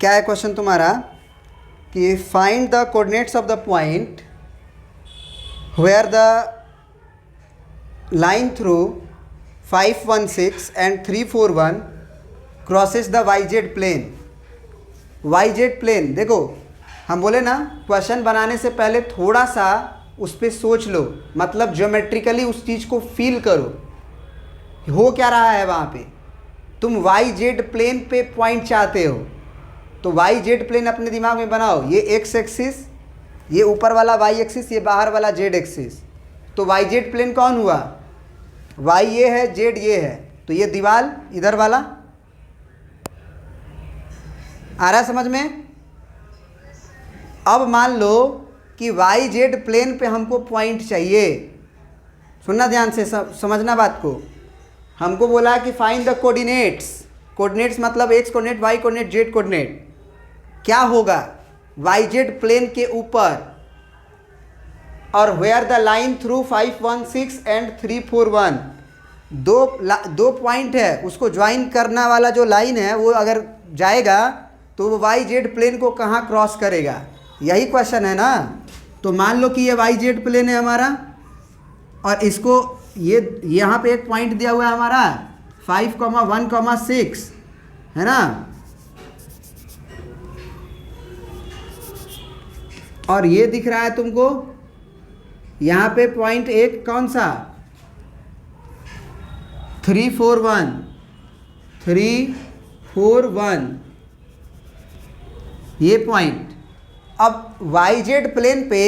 क्या है क्वेश्चन तुम्हारा कि find the coordinates of the point where the line through 516 and 341 crosses the Y Z plane. Y Z plane देखो, हम बोले ना क्वेश्चन बनाने से पहले थोड़ा सा उस पर सोच लो, मतलब ज्योमेट्रिकली उस चीज़ को फील करो हो क्या रहा है वहाँ पे। तुम वाई जेड प्लेन पे पॉइंट चाहते हो तो वाई जेड प्लेन अपने दिमाग में बनाओ, ये एक्स एक्सिस, ये ऊपर वाला वाई एक्सिस, ये बाहर वाला जेड एक्सिस। तो वाई जेड प्लेन कौन हुआ, वाई ये है, जेड ये है, तो ये दीवार इधर वाला आ रहा है समझ में। अब मान लो कि वाई जेड प्लेन पे हमको पॉइंट चाहिए, सुनना ध्यान से, समझना बात को। हमको बोला कि फाइंड द कोऑर्डिनेट्स, कोऑर्डिनेट्स मतलब X coordinate, Y coordinate, Z coordinate. क्या होगा वाई जेड प्लेन के ऊपर और where the line through 516 and 341, दो पॉइंट है, उसको ज्वाइन करना वाला जो लाइन है वो अगर जाएगा तो वो वाई जेड प्लेन को कहाँ क्रॉस करेगा, यही क्वेश्चन है ना। तो मान लो कि ये वाई जेड प्लेन है हमारा और इसको ये यहाँ पे एक पॉइंट दिया हुआ है हमारा 5,1,6 है ना, और ये दिख रहा है तुमको यहाँ पे पॉइंट एक कौन सा 341 ये पॉइंट। अब वाई जेड प्लेन पे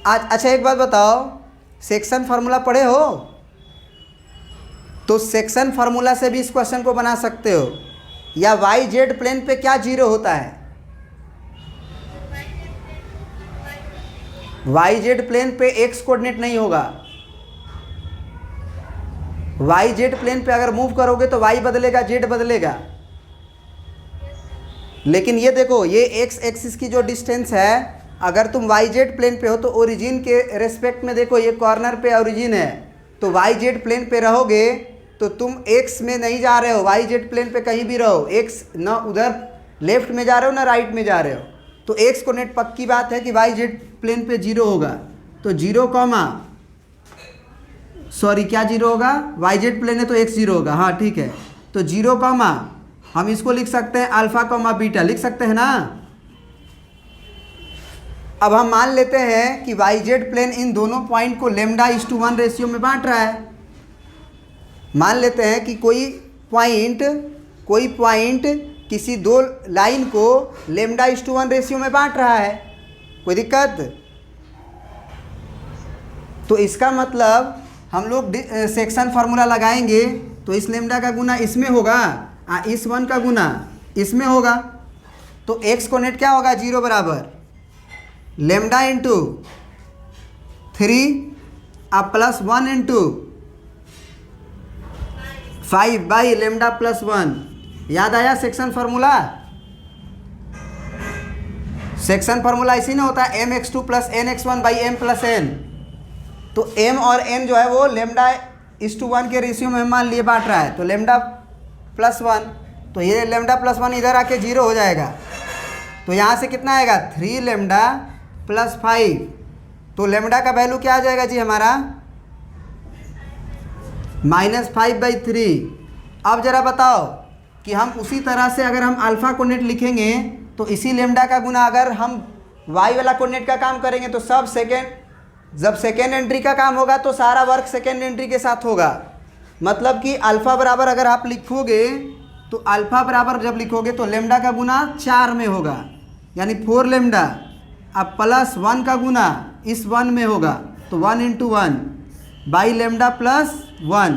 आज, अच्छा एक बात बताओ, सेक्शन फार्मूला पढ़े हो? तो सेक्शन फार्मूला से भी इस क्वेश्चन को बना सकते हो। या वाई जेड प्लेन पे क्या जीरो होता है, वाई जेड प्लेन पे एक्स कोऑर्डिनेट नहीं होगा। वाई जेड प्लेन पे अगर मूव करोगे तो वाई बदलेगा, जेड बदलेगा। लेकिन ये देखो, ये एक्स एक्सिस की जो डिस्टेंस है, अगर तुम वाई जेड प्लेन पे हो तो ओरिजिन के रेस्पेक्ट में देखो, ये कॉर्नर पे ओरिजिन है, तो वाई जेड प्लेन पे रहोगे तो तुम एक्स में नहीं जा रहे हो, वाई जेड प्लेन पे कहीं भी रहो, एक्स ना उधर लेफ्ट में जा रहे हो ना राइट में जा रहे हो, तो एक्स कोऑर्डिनेट पक्की बात है कि वाई जेड प्लेन पे जीरो होगा। तो जीरो कॉमा सॉरी क्या जीरो होगा, वाई जेड प्लेन है तो एक्स जीरो होगा, हाँ ठीक है। तो जीरो कॉमा हम इसको लिख सकते हैं अल्फा कॉमा बीटा, लिख सकते हैं ना। अब हम मान लेते हैं कि वाई जेड प्लेन इन दोनों पॉइंट को λ:1 रेशियो में बांट रहा है। मान लेते हैं कि कोई पॉइंट किसी दो लाइन को λ:1 रेशियो में बांट रहा है, कोई दिक्कत? तो इसका मतलब हम लोग सेक्शन फार्मूला लगाएंगे तो इस लेमडा का गुना इसमें होगा, इस 1 का गुना इसमें होगा, तो एक्स कोऑर्डिनेट क्या होगा, जीरो बराबर lambda into 3 plus 1 into 5 by lambda plus 1। याद आया सेक्शन फार्मूला? सेक्शन फार्मूला इसी में होता है mx2 plus nx1 by m plus n। तो m और n जो है वो λ:1 के रेशियो में मान लिए बांट रहा है, तो लेमडा प्लस 1, तो ये लेमडा प्लस 1 इधर आके जीरो हो जाएगा, तो यहाँ से कितना आएगा 3 लेमडा प्लस 5। तो लेमडा का वैल्यू क्या आ जाएगा जी हमारा -5/3। अब जरा बताओ कि हम उसी तरह से अगर हम अल्फ़ा कोऑर्डिनेट लिखेंगे तो इसी लेमडा का गुना अगर हम वाई वाला कोऑर्डिनेट का काम करेंगे तो सब जब सेकेंड एंट्री का काम होगा तो सारा वर्क सेकेंड एंट्री के साथ होगा। मतलब कि अल्फ़ा बराबर अगर आप लिखोगे तो अल्फ़ा बराबर जब लिखोगे तो लेमडा का गुना 4 में होगा, यानी 4 लेमडा, अब प्लस 1 का गुना इस 1 में होगा, तो 1 इंटू 1 बाई लेमडा प्लस 1।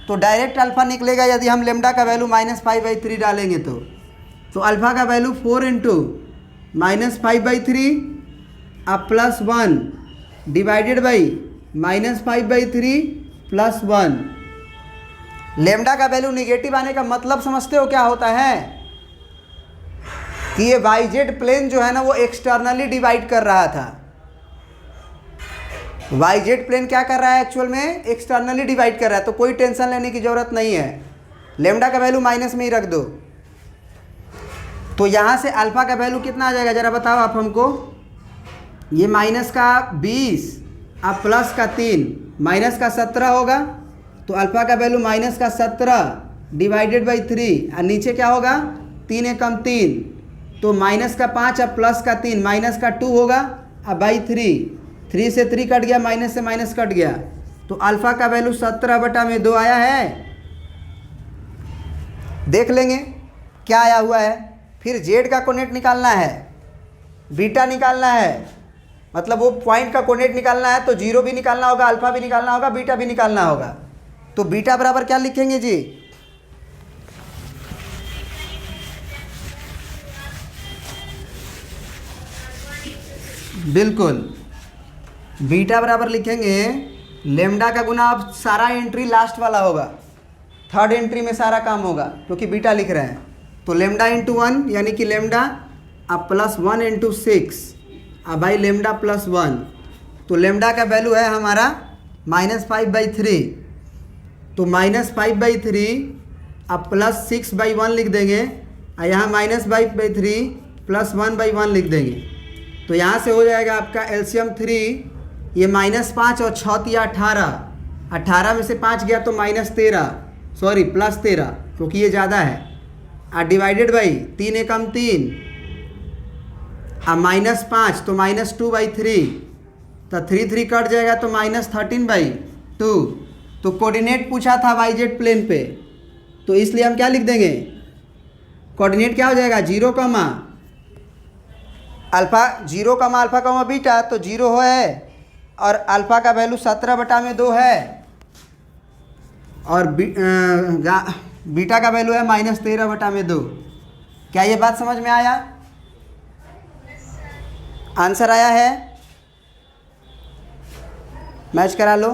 तो डायरेक्ट अल्फ़ा निकलेगा यदि हम लेमडा का वैल्यू -5/3 डालेंगे तो अल्फ़ा का वैल्यू 4 इंटू -5/3 अब plus 1 divided by -5/3 plus 1। Lambda का वैल्यू निगेटिव आने का मतलब समझते हो क्या होता है कि ये वाई जेड प्लेन जो है ना वो एक्सटर्नली डिवाइड कर रहा था। वाई जेड प्लेन क्या कर रहा है एक्चुअल में, एक्सटर्नली डिवाइड कर रहा है, तो कोई टेंशन लेने की ज़रूरत नहीं है। लेमडा का वैल्यू माइनस में ही रख दो। तो यहाँ से अल्फ़ा का वैल्यू कितना आ जाएगा ज़रा बताओ आप हमको। ये माइनस का 20 अब प्लस का 3 माइनस का 17 होगा। तो अल्फ़ा का वैल्यू माइनस का 17 डिवाइडेड बाई 3 और नीचे क्या होगा 3 एकम 3 तो माइनस का 5 अब प्लस का 3 माइनस का 2 होगा अब बाई 3 से 3 कट गया माइनस से माइनस कट गया। तो अल्फ़ा का वैल्यू 17/2 आया है। देख लेंगे क्या आया हुआ है। फिर जेड का कोऑर्डिनेट निकालना है, बीटा निकालना है, मतलब वो पॉइंट का कोऑर्डिनेट निकालना है। तो जीरो भी निकालना होगा, अल्फ़ा भी निकालना होगा, बीटा भी निकालना होगा। तो बीटा बराबर क्या लिखेंगे जी, बिल्कुल बीटा बराबर लिखेंगे लेमडा का गुना। अब सारा एंट्री लास्ट वाला होगा, थर्ड एंट्री में सारा काम होगा क्योंकि बीटा लिख रहे हैं। तो लेमडा इंटू 1 यानी कि लेमडा अब प्लस 1 इंटू 6 अब बाई लेमडा प्लस 1। तो लेमडा का वैल्यू है हमारा -5/3। तो -5/3 अब प्लस 6/1 लिख देंगे और यहाँ -5/3 प्लस 1/1 लिख देंगे। तो यहाँ से हो जाएगा आपका एलसीएम 3, ये -5 और 6 × 18 में से 5 गया तो +13 क्योंकि ये ज़्यादा है और डिवाइडेड बाई 3 एकम 3 और -5 तो -2/3 तो 3 कट जाएगा तो -13/2। तो कोऑर्डिनेट पूछा था YZ प्लेन पे, तो इसलिए हम क्या लिख देंगे, कोऑर्डिनेट क्या हो जाएगा 0, अल्फ़ा 0, अल्फ़ा, बीटा। तो 0 है और अल्फ़ा का वैल्यू 17/2 है और बीटा का वैल्यू है -13/2। क्या ये बात समझ में आया? आंसर आया है? मैच करा लो।